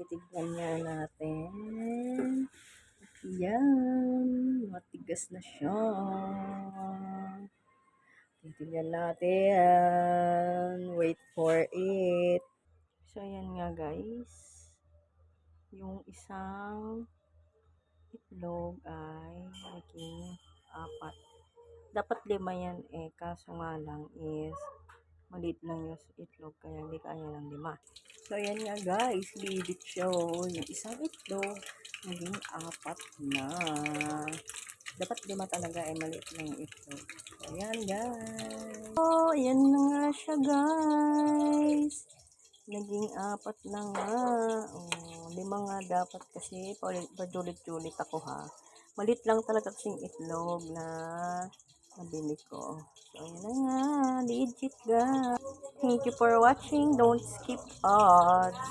Titignan nga natin. Yan. Matigas na siya. Titignan natin. Wait for it. So, yan nga guys. Yung isang itlog ay naging 4. Dapat 5 yan eh. Kaso nga lang is maliit lang yung itlog. Kaya hindi kaya ng 5. So, yan nga guys. Legit siya. Yung isang itlog naging 4 na. Dapat 5 talaga ay maliit lang yung itlog. So, yan guys. Oh, yan na nga siya guys. Naging 4 na nga. Oh, 5 nga dapat kasi pajulit-julit ako ha. Malit lang talaga kasing itlog na nabili ko. So, yan na nga. Legit guys. Thank you for watching. Don't skip ads.